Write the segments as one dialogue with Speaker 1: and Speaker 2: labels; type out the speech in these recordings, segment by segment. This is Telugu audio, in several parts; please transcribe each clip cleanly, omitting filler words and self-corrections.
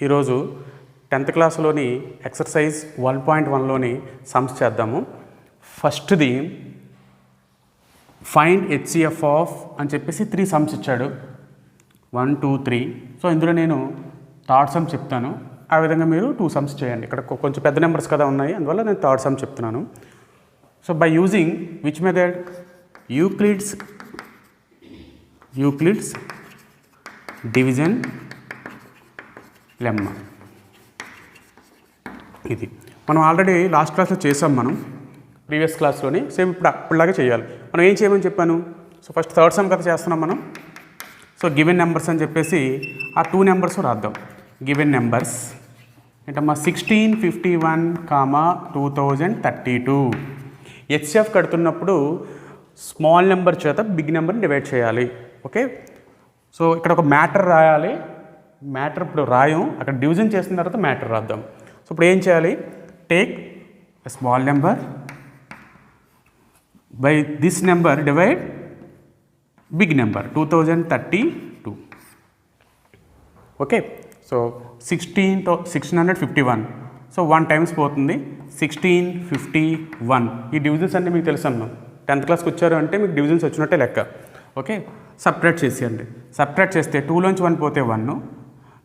Speaker 1: ఈరోజు 10th క్లాస్లోని ఎక్సర్సైజ్ 1.1లోని సమ్స్ చేద్దాము. ఫస్ట్ది ఫైండ్ హెచ్సిఎఫ్ ఆఫ్ అని చెప్పేసి 3 సమ్స్ ఇచ్చాడు, 1 2 3. సో ఇందులో నేను థర్డ్ సమ్ చెప్తాను, ఆ విధంగా మీరు 2 సమ్స్ చేయండి. ఇక్కడ కొంచెం పెద్ద నెంబర్స్ కదా ఉన్నాయి, అందువల్ల నేను థర్డ్ సమ్ చెప్తున్నాను. So by using which method? Euclid's division lemma. ఇది మనం ఆల్రెడీ లాస్ట్ క్లాస్లో చేసాం, మనం ప్రీవియస్ క్లాస్లోని సేమ్ ఇప్పుడులాగే చేయాలి. మనం ఏం చేయమని చెప్పాను? సో ఫస్ట్ థర్డ్ సమ్ కదా చేస్తున్నాం మనం. సో గివెన్ నెంబర్స్ అని చెప్పేసి ఆ 2 నెంబర్స్ రాద్దాం. గివెన్ నెంబర్స్ ఏంటమ్మా? 1651, 2032. హెచ్సిఎఫ్ కడుతున్నప్పుడు స్మాల్ నెంబర్ చేత బిగ్ నెంబర్ని డివైడ్ చేయాలి. ఓకే, సో ఇక్కడ ఒక మ్యాటర్ రాయాలి. మ్యాటర్ ఇప్పుడు రాయం, అక్కడ డివిజన్ చేసిన తర్వాత మ్యాటర్ రాద్దాం. సో ఇప్పుడు ఏం చేయాలి? Take a small number by this number divide big number 2032. Okay, so 1651. So 1 times పోతుంది, 1651. ఈ డివిజన్స్ అంటే మీకు తెలుసు అన్నాం, 10th క్లాస్కి వచ్చారు అంటే మీకు డివిజన్స్ వచ్చినట్టే లెక్క. ఓకే, సపరేట్ చేసేయండి. సపరేట్ చేస్తే 2లోంచి 1 పోతే 1,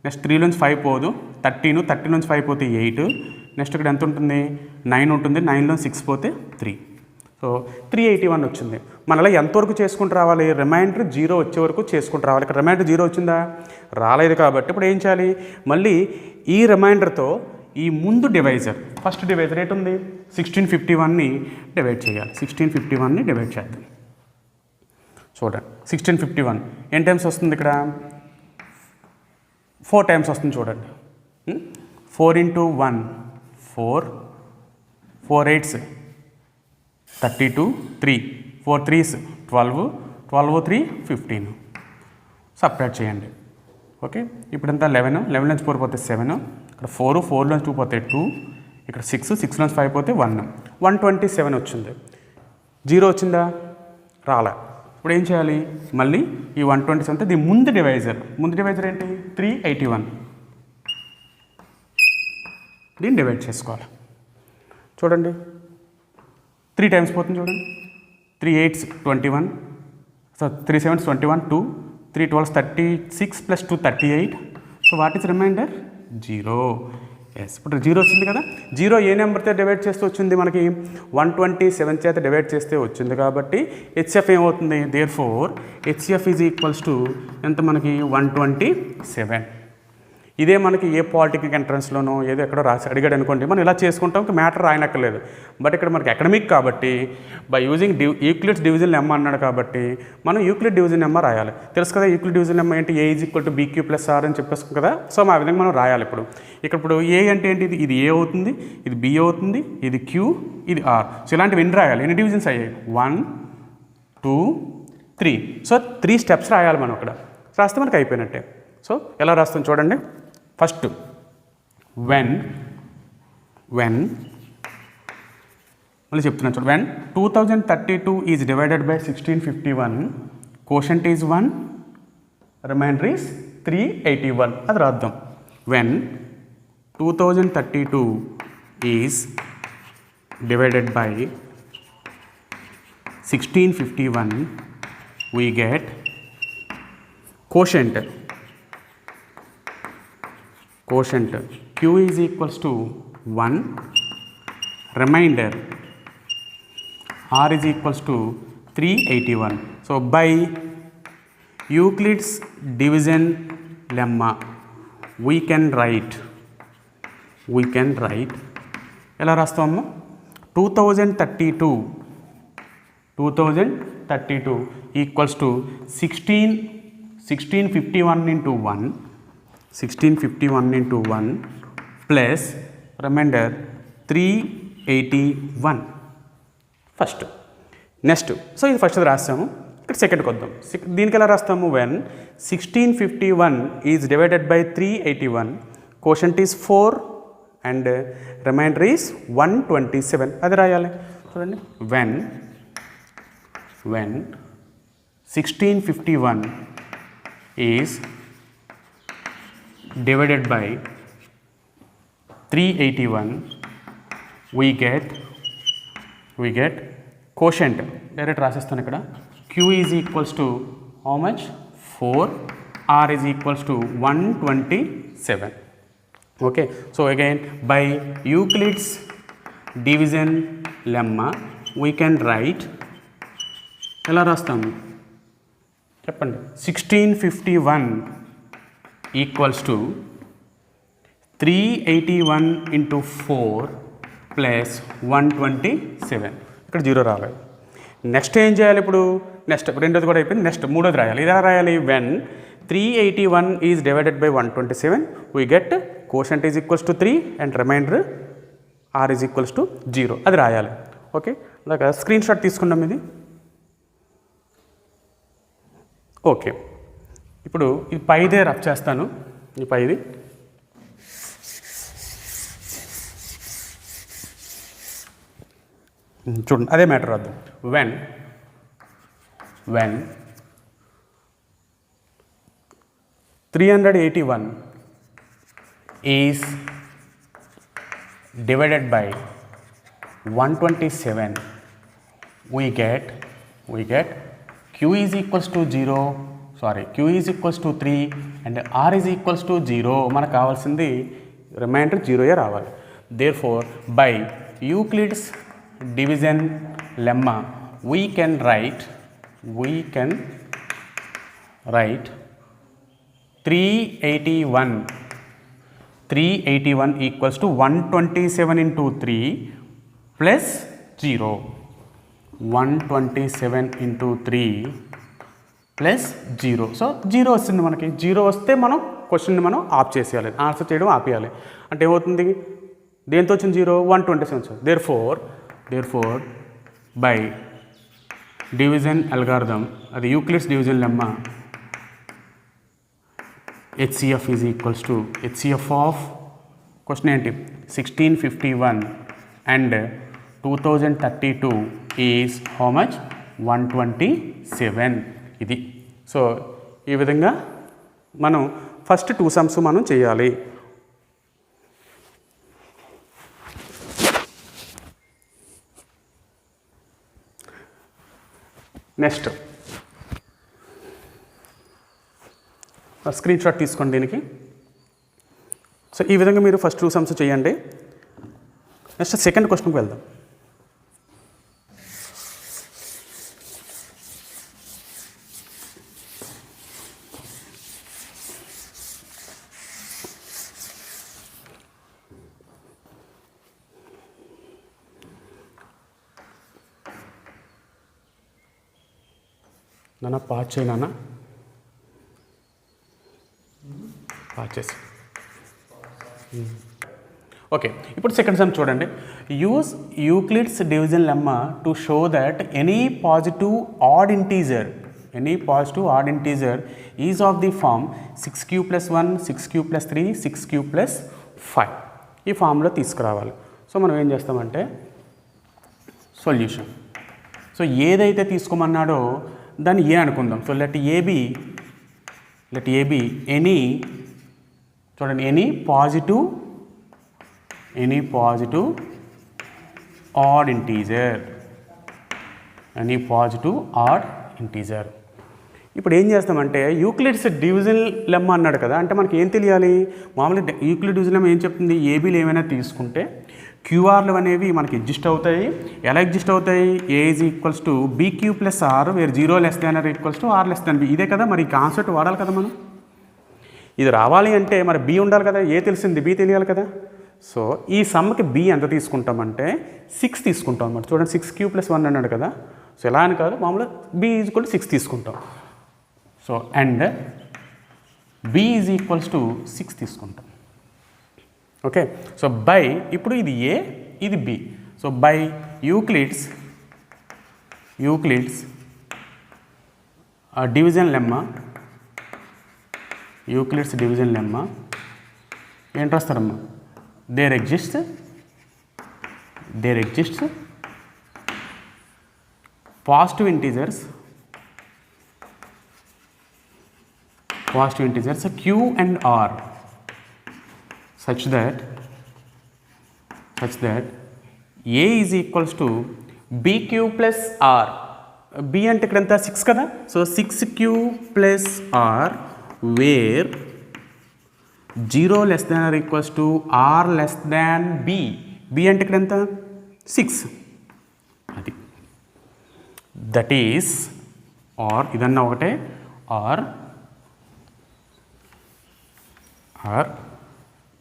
Speaker 1: నెక్స్ట్ 3లోంచి 5 పోదు, 13, 13లోంచి 5 పోతే 8, నెక్స్ట్ ఇక్కడ ఎంత ఉంటుంది? 9 ఉంటుంది, 9లోంచి 6 పోతే 3. సో 381 వచ్చింది. మన అలా ఎంతవరకు చేసుకుంటూ రావాలి? రిమైండర్ 0 వచ్చే వరకు చేసుకుంటూ రావాలి. ఇక్కడ రిమైండర్ 0 వచ్చిందా? రాలేదు. కాబట్టి ఇప్పుడు ఏం చేయాలి? మళ్ళీ ఈ రిమైండర్తో ఈ ముందు డివైజర్, ఫస్ట్ డివైజర్ ఏంటి ఉంది? 1651ని డివైడ్ చేయాలి. 1651ని డివైడ్ చేద్దాం. చూడండి, 1651 ఎన్ని టైమ్స్ వస్తుంది? ఇక్కడ 4 టైమ్స్ వస్తుంది. చూడండి, 4 × 1 4, 4 8s 32, 3 4 3s 12, 12 3 15. సపరేట్ చేయండి. ఓకే, ఇప్పుడు ఎంత? 11, 11 నుంచి 4 పోతే 7, ఇక్కడ 4, 4 నుంచి 2 పోతే 2, ఇక్కడ 6, 6 నుంచి 5 పోతే 1, 127 వచ్చింది. 0 వచ్చిందా? రాలే. ఇప్పుడు ఏం చేయాలి? మళ్ళీ ఈ 127 దీని ముందు డివైజర్ ఏంటి? 381. దీన్ని డివైడ్ చేసుకోవాలి. చూడండి, 3 టైమ్స్ పోతుంది. చూడండి, 3 8s 21, so 3 7s 21, 2 3 12s 36 + 2 38. So what is remainder? 0. Yes, ఇప్పుడు 0 వచ్చింది కదా. 0 ఏ నెంబర్తో డివైడ్ చేస్తే వచ్చింది? మనకి 127 చేత డివైడ్ చేస్తే వచ్చింది. కాబట్టి హెచ్సిఎఫ్ ఏమవుతుంది? Therefore HCF is equals to ఎంత మనకి? 127. ఇదే మనకి ఏ పాలిటెక్నిక్ ఎంట్రన్స్లోనో ఏదో ఎక్కడో రాసి అడిగాడు అనుకోండి, మనం ఇలా చేసుకుంటాం, మ్యాటర్ రాయనక్కర్లేదు. బట్ ఇక్కడ మనకి ఎకడమిక్ కాబట్టి by using Euclid's division lemma అన్నాడు కాబట్టి మనం యూక్లిడ్ డివిజన్ లెమ్మా రాయాలి. తెలుసు కదా యూక్లిడ్ డివిజన్ లెమ్మా ఏంటి? A = BQ + R అని చెప్పేసుకున్నాం కదా. సో ఆ విధంగా మనం రాయాలి. ఇప్పుడు A అంటే ఏంటి? ఇది A అవుతుంది, ఇది B అవుతుంది, ఇది Q, ఇది R. సో ఇలాంటివి ఎన్ని రాయాలి? ఎన్ని డివిజన్స్ అయ్యాయి? 1 2 3. సో 3 స్టెప్స్ రాయాలి మనం అక్కడ. రాస్తే మనకు అయిపోయినట్టే. సో ఎలా రాస్తాం చూడండి. ఫస్ట్ వెన్ మళ్ళీ చెప్తున్నాను చూడండి. When 2032 is divided by 1651, quotient is 1, remainder is 381. అది రాద్దాం. When 2032 is divided by 1651, we get quotient Q is equals to 1, remainder R is equals to 381. So by Euclid's division lemma we can write ఎలా రాస్తాము? 2032 equals to 1651 into 1, 1651 into 1 plus remainder 381 first. Next so ఇది ఫస్ట్ రాస్తాము. ఇక్కడ సెకండ్కి వద్దాం. దీనికి ఎలా రాస్తాము? When 1651 is divided by 381, quotient is 4 and remainder is 127. అది రాయాలి. చూడండి, when 1651 is divided by 381, we get quotient. Direct రాసేస్తాను ఇక్కడ. Q is equals to how much? 4. R is equals to 127. Okay. So again, by Euclid's division lemma, we can write, ఎలా రాస్తాము చెప్పండి, 1651 ఈక్వల్స్ టు 381 ఇంటూ 4 ప్లస్ 127. ఇక్కడ 0 రావాలి. నెక్స్ట్ ఏం చేయాలి ఇప్పుడు? నెక్స్ట్ రెండోది కూడా అయిపోయింది. నెక్స్ట్ మూడోది రాయాలి. ఇలా రాయాలి, when 381 is divided by 127 we get quotient is equals to 3 and remainder R is equals to 0. అది రాయాలి. ఓకే, అలాగా స్క్రీన్ షాట్ తీసుకున్నాం ఇది. ఓకే, ఇప్పుడు ఇది పైదే రబ్ చేస్తాను. ఈ పైది చూడండి, అదే మ్యాటర్ రాద్దాం. When 381 is divided by 127, we get Q is equals to 0, sorry, Q is equals to 3 and R is equals to 0. మనకు కావాల్సింది రిమైండర్ 0 రావాలి. Therefore, by Euclid's division lemma, we can write 381 equals to 127 into 3 plus 0. 127 into 3 plus 0. So 0 వస్తుంది మనకి. 0 వస్తే మనం క్వశ్చన్ని మనం ఆఫ్ చేసేయాలి, ఆన్సర్ చేయడం ఆపేయాలి. అంటే ఏమవుతుంది, దేంతో వచ్చింది 0? 127. Therefore by division algorithm, అది Euclid's division lemma, HCF is equals to HCF of question ఏంటి 1651 and 2032 is how much? 127. ఇది. సో ఈ విధంగా మనం ఫస్ట్ 2 సమ్స్ మనం చేయాలి. నెక్స్ట్ స్క్రీన్ షాట్ తీసుకోండి దీనికి. సో ఈ విధంగా మీరు ఫస్ట్ 2 సమ్స్ చేయండి. నెక్స్ట్ సెకండ్ క్వశ్చన్కి వెళ్దాం. నాన్న పాస్ చేయి, నాన్న పాస్ చేసి. ఓకే, ఇప్పుడు సెకండ్ సమ్ చూడండి. Use Euclid's division lemma to show that any positive odd integer is of the form 6q + 1, 6q + 3, 6q + 5. ఈ ఫామ్లో తీసుకురావాలి. సో మనం ఏం చేస్తామంటే సొల్యూషన్. సో ఏదైతే తీసుకోమన్నాడో దాన్ని ఏ అనుకుందాం. So let A be any, చూడండి, ఎనీ పాజిటివ్ ఆడ్ ఇంటీజర్. ఇప్పుడు ఏం చేస్తామంటే యూక్లిడ్స్ డివిజన్ లెమ్మా అన్నాడు కదా, అంటే మనకి ఏం తెలియాలి? మామూలుగా యూక్లిడ్ డివిజన్ లెమ్మా ఏం చెప్తుంది? ఏబీలు ఏమైనా తీసుకుంటే క్యూఆర్లు అనేవి మనకి ఎగ్జిస్ట్ అవుతాయి. ఎలా ఎగ్జిస్ట్ అవుతాయి? A is equals to BQ plus R, where 0 <r > b. ఇదే కదా మరి కాన్సెప్ట్ వాడాలి కదా మనం. ఇది రావాలి అంటే మరి బి ఉండాలి కదా. ఏ తెలిసింది, బి తెలియాలి కదా. సో ఈ సమ్కి బి ఎంత తీసుకుంటామంటే 6 తీసుకుంటాం అన్నమాట. చూడండి, 6q + 1 అన్నాడు కదా. సో ఎలా అని కాదు, మామూలుగా బి ఈజ్ ఈక్వల్ టు 6 తీసుకుంటాం. So and B is equals to 6 తీసుకుంటాం. ఓకే, సో బై, ఇప్పుడు ఇది ఏ, ఇది B. So by Euclid's division lemma, ఏంటి రాస్తారమ్మా? There exist positive integers Q and R such that a is equals to bq plus r. b అంటే ఇక్కడ ఎంత 6 కదా, so 6q plus r where 0 less than or equals to r less than b. b అంటే ఇక్కడ ఎంత 6, అది దట్ ఈస్ ఆర్ ఇదన్నా ఒకటే ఆర్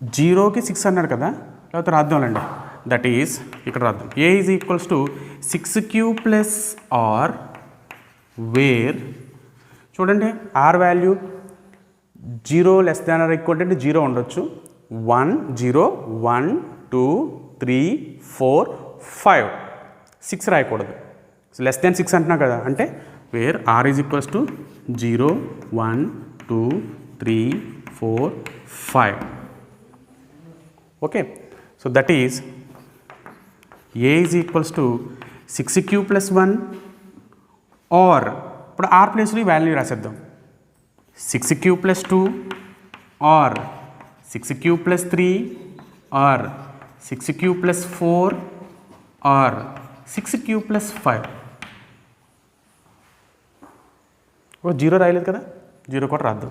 Speaker 1: 0కి 6 అన్నాడు కదా, లేకపోతే రాద్దాంలేండి, దట్ ఈస్ ఇక్కడ రాద్దాం A is equals to 6q plus R where చూడండి R value 0 less than or equal అంటే 0 ఉండొచ్చు, 1 0 1 2 3 4 5 6 రాయకూడదు, సో లెస్ దాన్ 6 అంటున్నా కదా, అంటే where r is equals to 0 1 2 3 4 5. Okay, so that is a is equals to 6q plus 1 or ఇప్పుడు ఆర్ ప్లేస్లో వాల్యూ రాసేద్దాం 6q plus 2 or 6q plus 3 or 6q plus 4 or 6q plus 5. ఓ 0 రాయలేదు కదా, 0 కూడా రాద్దాం,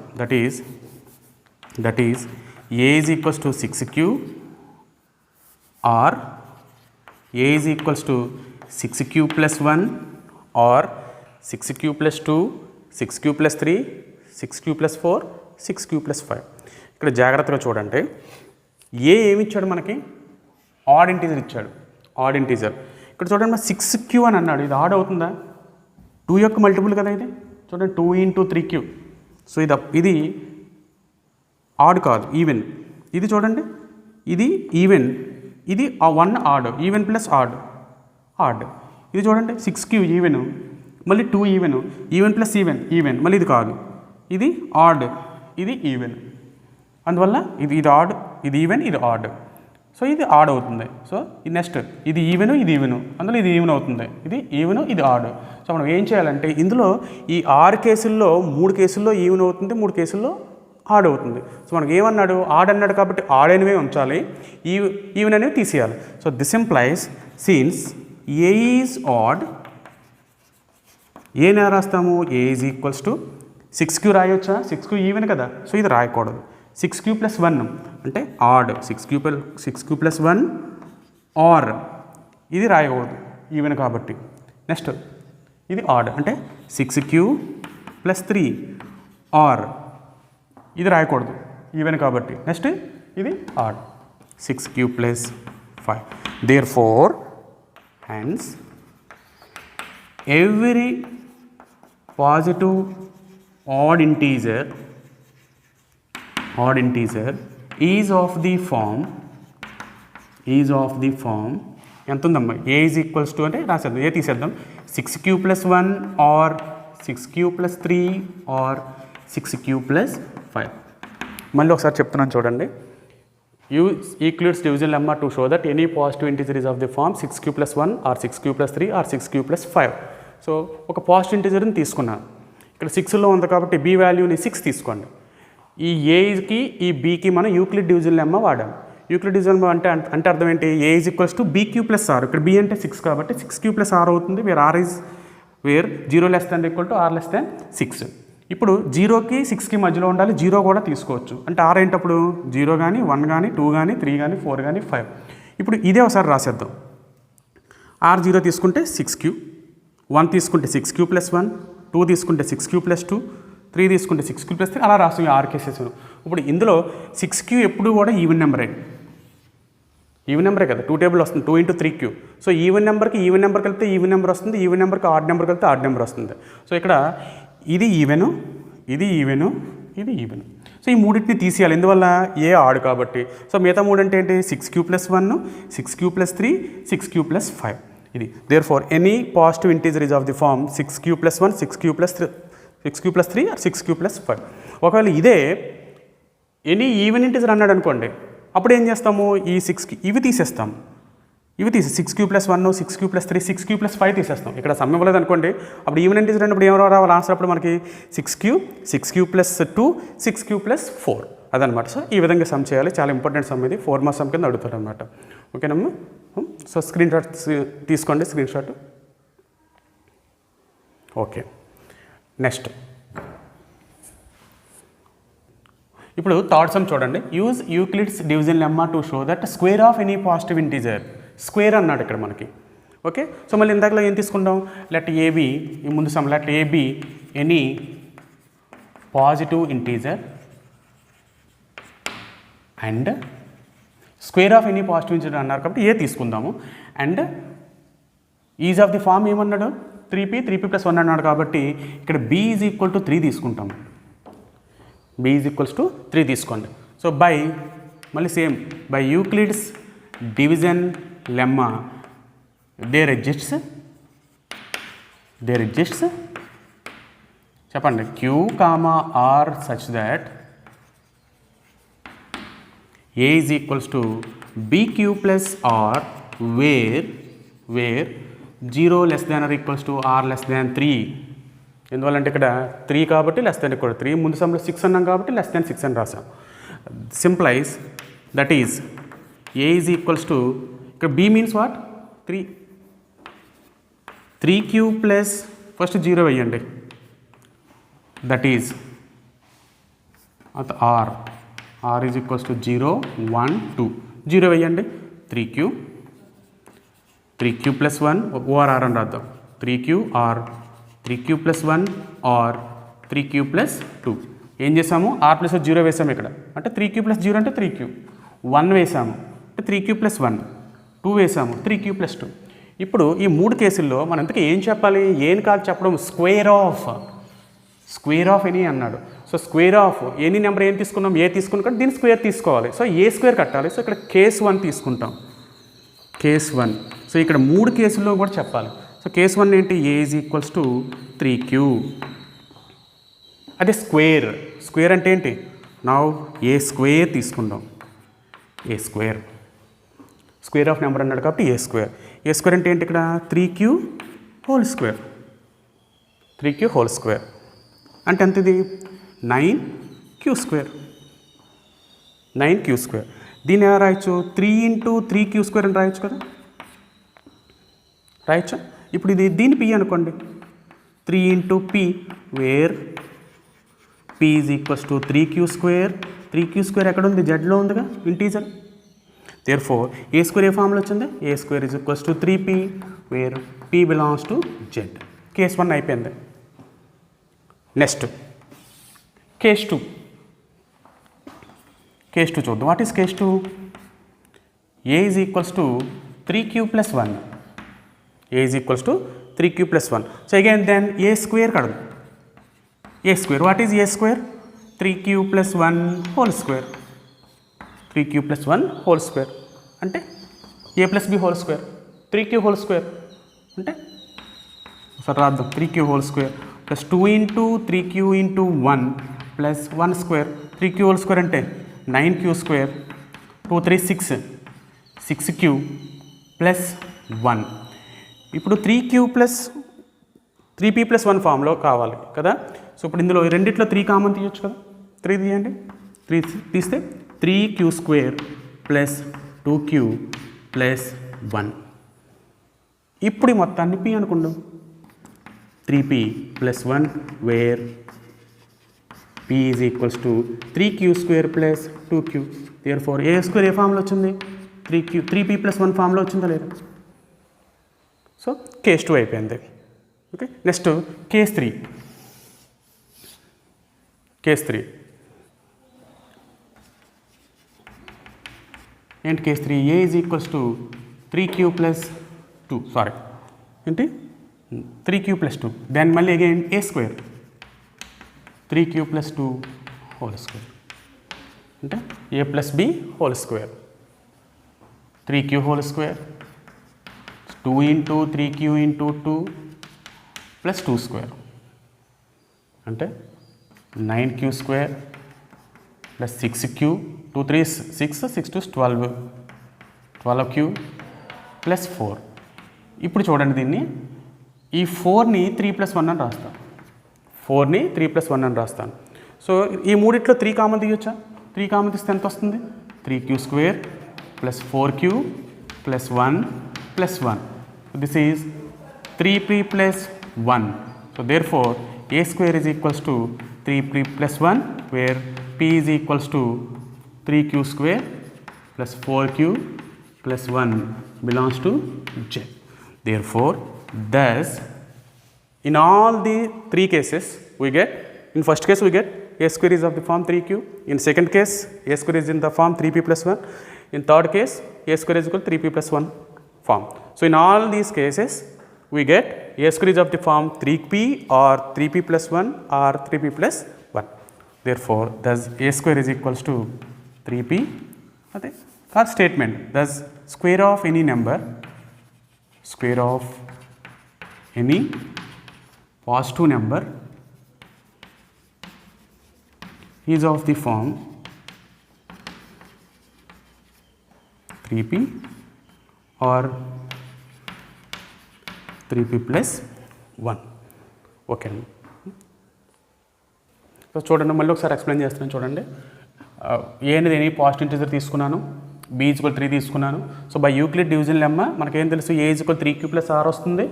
Speaker 1: that is a is equals to 6q or a is equals to 6q plus 1 or 6q plus 2 6q plus 3 6q plus 4 6q plus 5. ఇక్కడ జాగ్రత్తగా చూడండి, ఏ ఏమి ఇచ్చాడు మనకి, ఆడ్ ఇంటీజర్ ఇచ్చాడు, ఆడ్ ఇంటీజర్. ఇక్కడ చూడండి మరి 6q అని అన్నాడు, ఇది ఆడ్ అవుతుందా, 2 యొక్క మల్టిపుల్ కదా ఇది, చూడండి 2 into 3q, సో ఇది ఆడ్ కాదు ఈవెన్, ఇది చూడండి ఇది ఈవెన్, ఇది 1 ఆడ్, ఈవెన్ ప్లస్ ఆడ్, ఇది చూడండి 6q ఈవెన్, మళ్ళీ 2 ఈవెన్ ప్లస్ ఈవెన్, మళ్ళీ ఇది కాదు, ఇది ఆడ్, ఇది ఈవెన్, అందువల్ల ఇది ఆడ్, ఇది ఈవెన్, ఇది ఆడ్, సో ఇది ఆడ్ అవుతుంది. సో ఇది నెక్స్ట్ ఇది ఈవెను, అందులో ఇది ఈవెన్ అవుతుంది, ఇది ఈవెను, ఇది ఆడ్. సో మనం ఏం చేయాలంటే ఇందులో ఈ 6 కేసుల్లో 3 కేసుల్లో ఈవెన్ అవుతుంది, 3 కేసుల్లో ఆడ్ అవుతుంది. సో మనకి ఏమన్నాడు, ఆడ్ అన్నాడు కాబట్టి ఆడ్ అనేవి ఉంచాలి, ఈవెన్ అనేవి తీసేయాలి. So this implies since a is odd, ఏనా రాస్తాము, a is equals to 6q రాయొచ్చా, 6q ఈవెన్ కదా, సో ఇది రాయకూడదు, 6q ప్లస్ 1 అంటే ఆడ్, 6q ప్లస్ 1 ఆర్, ఇది రాయకూడదు ఈవెన్ కాబట్టి. నెక్స్ట్ ఇది ఆడ్ అంటే 6q ప్లస్ 3 ఆర్, ఇది రాయకూడదు ఈవెన్ కాబట్టి. నెక్స్ట్ ఇది odd 6q plus 5. Therefore hence every positive odd integer is of the form ఎంత ఉందమ్మా, ఏ ఈజ్ ఈక్వల్స్ టు అంటే రాసేద్దాం, ఏ తీసేద్దాం 6q plus 1 or 6q plus 3 or 6q plus 5. మళ్ళీ ఒకసారి చెప్తున్నాను చూడండి, use Euclid's division lemma to show that any positive integer is of the form 6q plus 1 or 6q plus 3 or 6q plus 5. So ఒక పాజిటివ్ ఇంటిజర్ని తీసుకున్నాను, ఇక్కడ 6లో ఉంది కాబట్టి b వాల్యూని 6 తీసుకోండి. ఈ ఏకి ఈ bకి మనం యూక్లిడ్ డివిజన్ లెమ్మా వాడాం. యూక్లిడ్ డివిజన్ లెమ్మా అంటే అర్థం ఏంటి, a is equals to bq plus r, ఇక్కడ b అంటే 6 కాబట్టి 6q ప్లస్ r అవుతుంది, where 0 less than equal to r less than 6. ఇప్పుడు 0కి 6కి మధ్యలో ఉండాలి, 0 కూడా తీసుకోవచ్చు, అంటే r ఏంటప్పుడు 0 కానీ 1 కానీ 2 కానీ 3 కానీ 4 కానీ 5. ఇప్పుడు ఇదే ఒకసారి రాసేద్దాం, r 0 తీసుకుంటే 6q, 1 తీసుకుంటే 6q ప్లస్ 1, 2 తీసుకుంటే 6q ప్లస్ 2, 3 తీసుకుంటే 6q ప్లస్ 3, అలా రాస్తాం 6 కేసెస్. ఇప్పుడు ఇందులో 6q ఎప్పుడు కూడా ఈవెన్ నెంబరే కదా, 2 టేబుల్ వస్తుంది, 2 into 3q. సో ఈవెన్ నెంబర్కి కలిపితే ఈవెన్ నెంబర్ వస్తుంది, ఈవెన్ నెంబర్కి ఆడ్ నెంబర్ కలిపితే ఆడ్ నెంబర్ వస్తుంది. సో ఇక్కడ ఇది ఈవెను, ఇది ఈవెను, ఇది ఈవెను. సో ఈ మూడింటిని తీసేయాలి, ఎందువల్ల ఏ ఆడ్ కాబట్టి. సో మిగతా 3 అంటే ఏంటి, 6q plus 1, 6q plus 3, 6q plus 5. ఇది therefore any positive integer is of the form 6q plus 1, 6q plus 3 or 6q plus 5. ఒకవేళ ఇదే ఎనీ ఈవెన్ ఇంటీజర్ అన్నాడు అనుకోండి, అప్పుడు ఏం చేస్తాము, ఈ 6కి ఇవి తీసేస్తాం, 6q plus 1, 6q plus 3, 6q plus 5 తీసేస్తాం. ఇక్కడ సమ్ ఇవ్వలేదు అనుకోండి, అప్పుడు ఈవెన్ ఇంటీజర్ అన్నప్పుడు ఏమో రావాలి ఆన్సర్, అప్పుడు మనకి 6q ప్లస్ 2, 6q ప్లస్ 4, అదనమాట. సో ఈ విధంగా సమ్ చేయాలి. చాలా ఇంపార్టెంట్ సమ్ ఇది, 4 మార్క్స్ సమ్ కింద అడుగుతారు అనమాట. ఓకేనమ్మా. సో స్క్రీన్ షాట్ తీసుకోండి, స్క్రీన్ షాట్. ఓకే, నెక్స్ట్ ఇప్పుడు థర్డ్ సమ్ చూడండి. Use Euclid's division lemma to show that square of any positive integer. Square అన్నాడు ఇక్కడ మనకి. ఓకే, సో మళ్ళీ ఇందాకలో ఏం తీసుకుంటాం, లెట్ ఏబి, ఈ ముందు sum let a be any positive integer and square of any positive integer అన్నారు కాబట్టి ఏ తీసుకుందాము. And is of the form ఏమన్నాడు, 3p + 1 అన్నాడు కాబట్టి ఇక్కడ b = 3 తీసుకుంటాము. b = 3 తీసుకోండి. సో బై మళ్ళీ same by Euclid's division lemma there exists చెప్పండి q, r such that a is equals to bq plus r where 0 less than or equals to r less than 3. ఎందువల్లంటే ఇక్కడ 3 కాబట్టి లెస్ దాన్ ఇక్కడ 3, ముందు సమ్లో 6 అన్నాం కాబట్టి లెస్ దాన్ 6 అని రాసాం. Simplify that is a is equals to ఇక్కడ b means what 3q plus first 0 వేయండి, that is r is equals to 0 1 2 0 వేయండి, 3q plus 1 or r అని రాద్దాం, 3q plus 1 or 3q plus 2. ఏం చేసాము, r ప్లస్ 0 వేసాము ఇక్కడ, అంటే 3q plus 0 అంటే 3q, 1 వేసాము అంటే 3q plus 1, 2 వేసాము 3q plus 2. ఇప్పుడు ఈ 3 కేసుల్లో మనం ఇంతకీ ఏం చెప్పాలి, ఏం కాదు చెప్పడం, స్క్వేర్ ఆఫ్ ఎనీ అన్నాడు. So square of any number ఏం తీసుకున్నాం, ఏ తీసుకున్నాం కాబట్టి దీన్ని స్క్వేర్ తీసుకోవాలి. సో ఏ స్క్వేర్ కట్టాలి. సో ఇక్కడ కేస్ 1 తీసుకుంటాం, కేస్ 1. సో ఇక్కడ 3 కేసుల్లో కూడా చెప్పాలి. సో కేస్ 1 ఏంటి, a is equals to 3q. అదే స్క్వేర్ అంటే ఏంటి, నౌ ఏ స్క్వేర్ తీసుకుందాం, స్క్వేర్ ఆఫ్ నెంబర్ అన్నాడు కాబట్టి ఏ స్క్వేర్ అంటే ఏంటి, ఇక్కడ 3q హోల్ స్క్వేర్ అంటే ఎంత, ఇది 9q స్క్వేర్. దీన్ని ఎలా రాయొచ్చు, 3 × 3q స్క్వేర్ అని రాయొచ్చు కదా, రాయొచ్చు. ఇప్పుడు దీన్ని p అనుకోండి, 3 × p where p is equals to 3q square. 3q square ఎక్కడ ఉంది, జెడ్లో ఉందిగా integer. Therefore a square a ఫామ్లో వచ్చింది, a square is equals to 3p where p belongs to z. Case 1 అయిపోయింది. నెక్స్ట్ కేస్ 2 చూద్దాం. What is case 2, a is equals to 3q plus 1. a is equals to 3q plus 1. So again then a square కడదాం. a square, what is a square, 3q plus 1 whole square. 3q plus 1 whole square అంటే a plus b whole square. 3q whole square అంటే ఒకసారి రాద్దాం, 3q whole square plus 2 × 3q × 1 plus 1 square. 3q whole square అంటే 9q square, 2 3 6q plus 1. ఇప్పుడు 3q plus 3p plus 1 ఫామ్లో కావాలి కదా. సో ఇప్పుడు ఇందులో రెండిట్లో 3 కామన్ తీయొచ్చు కదా, 3 తీయండి. 3 తీస్తే 3q square plus 2q plus 1. ఇప్పుడు ఈ మొత్తాన్ని p అనుకుందాం, 3p plus 1 where p is equals to 3q square plus 2q. Therefore a square a ఫామ్లో వచ్చింది, 3p plus 1 ఫామ్లో వచ్చిందా లేదా. సో కేస్ 2 అయిపోయింది. Okay, next case 3. ఏంటి case 3, a is equals to 3q plus 2, sorry ఏంటి 3q plus 2, దెన్ మళ్ళీ again a square 3q plus 2 whole square అంటే a plus b whole square, 3q whole square 2 × 3q × 2 plus 2 square అంటే 9q square plus 6q, 2 3 6 6 2 12, 12q plus 4. ఇప్పుడు చూడండి దీన్ని, ఈ 4ని 3 + 1 అని రాస్తాను, 4ని 3 + 1 అని రాస్తాను. సో ఈ మూడిట్లో 3 కామన్ తీయొచ్చా, 3 కామన్ తీస్తే ఎంత వస్తుంది? 3q² plus 4q plus 1 plus 1. This is 3p plus 1. So therefore a² is equals to 3p plus 1 where p is equals to 3q² plus 4q plus 1 belongs to J. Therefore, thus in all the 3 cases we get, in first case we get a² is of the form 3q, in second case a² is in the form 3p plus 1, in third case a² is equal to 3p plus 1 form. So in all these cases we get a² is of the form 3p or 3p plus 1 or 3p plus 1. Therefore, thus a² is equals to 3p. Okay. First statement, thus square of any number, square of any positive number is of the form 3p or 3p plus 1. Okay అండి. సో చూడండి, మళ్ళీ ఒకసారి ఎక్స్ప్లెయిన్ చేస్తున్నాను చూడండి. ఏ అనేది ఎనీ పాజిటివ్ ఇంటిజర్ తీసుకున్నాను, b = 3 తీసుకున్నాను. So by Euclid division lemma మనకేం తెలుసు, a = 3q + r వస్తుంది,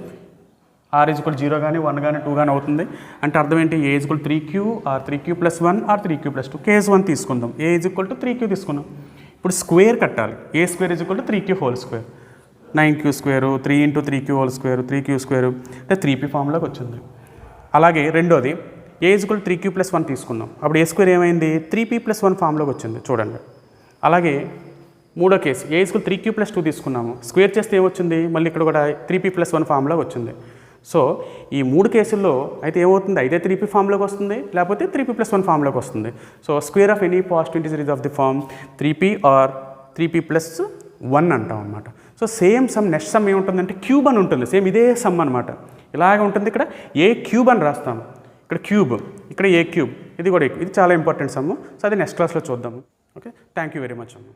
Speaker 1: r = 0 కానీ 1 కానీ 2 కానీ అవుతుంది. అంటే అర్థం ఏంటి, a = 3q are 3q + 1 are 3q + 2. Case 1 తీసుకుందాం, a = 3q తీసుకున్నాం. ఇప్పుడు స్క్వేర్ కట్టాలి, a² = 3q², 9q², 3 × 3q², 3q² అంటే 3p ఫామ్లోకి వచ్చింది. అలాగే రెండోది a = 3q + 1 తీసుకున్నాం, అప్పుడు a² ఏమైంది, 3p + 1 ఫామ్లోకి వచ్చింది చూడండి. అలాగే మూడో కేసు a = 3q + 2 తీసుకున్నాము, స్క్వేర్ చేస్తే ఏమొచ్చింది, మళ్ళీ ఇక్కడ కూడా 3p + 1 ఫామ్లోకి వచ్చింది. సో ఈ 3 కేసుల్లో అయితే ఏమవుతుంది, అయితే 3p ఫామ్లోకి వస్తుంది, లేకపోతే 3p + 1 ఫామ్లోకి వస్తుంది. So square of any positive integer is of the form 3p or 3p + 1 అంటాం అనమాట. So same sum, next sum ఏముంటుందంటే క్యూబ్ అని ఉంటుంది, సేమ్ ఇదే సమ్ అనమాట. ఇలాగే ఉంటుంది, ఇక్కడ a³ అని రాస్తాం, ఇక్కడ క్యూబ్, ఇక్కడ a³ ఇది కూడా, ఇది చాలా ఇంపార్టెంట్ సమ్. సో అది నెక్స్ట్ క్లాస్లో చూద్దాము. Okay, thank you very much అమ్మ.